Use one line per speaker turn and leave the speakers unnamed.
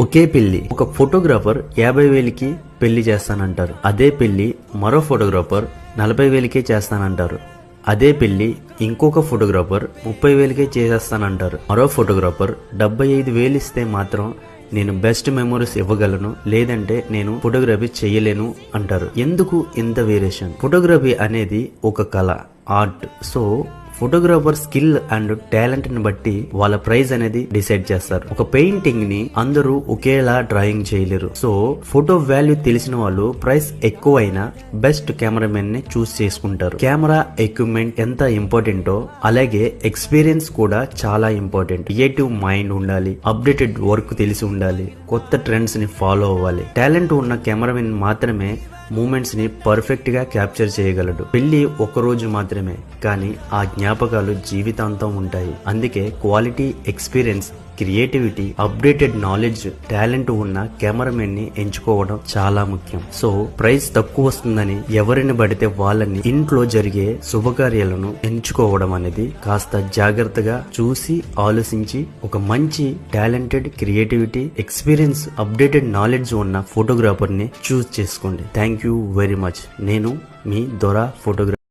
ఒకే పెళ్లి ఒక ఫోటోగ్రాఫర్ 50,000కి పెళ్లి చేస్తానంటారు. అదే పెళ్లి మరో ఫోటోగ్రాఫర్ 40,000కే చేస్తానంటారు. అదే పెళ్లి ఇంకొక ఫోటోగ్రాఫర్ 30,000కే చేసేస్తానంటారు. మరో ఫోటోగ్రాఫర్ 75,000 ఇస్తే మాత్రం నేను బెస్ట్ మెమోరీస్ ఇవ్వగలను, లేదంటే నేను ఫోటోగ్రఫీ చేయలేను అంటారు. ఎందుకు ఇంత వేరియేషన్? ఫోటోగ్రఫీ అనేది ఒక కళ, art. So photographer skill and talent ని బట్టి వాళ్ళ ప్రైజ్ అనేది డిసైడ్ చేస్తారు. ఒక పెయింటింగ్ ని అందరూ ఒకేలా డ్రాయింగ్ చేయలేరు. సో ఫోటో వాల్యూ తెలిసిన వాళ్ళు ప్రైస్ ఎక్కువైనా బెస్ట్ కెమెరామెన్ ని చూస్ చేసుకుంటారు. కెమెరా ఎక్విప్మెంట్ ఎంత ఇంపార్టెంటో అలాగే ఎక్స్పీరియన్స్ కూడా చాలా ఇంపార్టెంట్. క్రియేటివ్ మైండ్ ఉండాలి, అప్డేటెడ్ వర్క్ తెలిసి ఉండాలి, కొత్త ట్రెండ్స్ ని ఫాలో అవ్వాలి. టాలెంట్ ఉన్న కెమెరామెన్ మాత్రమే మూమెంట్స్ ని పర్ఫెక్ట్ గా క్యాప్చర్ చేయగలడు. పెళ్లి ఒక రోజు మాత్రమే, కానీ ఆ జ్ఞాపకాలు జీవితాంతం ఉంటాయి. అందుకే quality, experience, creativity, updated knowledge, talent ఉన్న కెమెరామెన్ ని ఎంచుకోవడం చాలా ముఖ్యం. సో ప్రైస్ తక్కువ వస్తుందని ఎవరిని పడితే వాళ్ళని ఇంట్లో జరిగే శుభకార్యాలను ఎంచుకోవడం అనేది కాస్త జాగ్రత్తగా చూసి ఆలోచించి ఒక మంచి talented, creativity, experience, updated knowledge ఉన్న ఫోటోగ్రాఫర్ ని చూస్ చేసుకోండి. Thank you very much. నేను మీ దొరా ఫోటోగ్రాఫర్.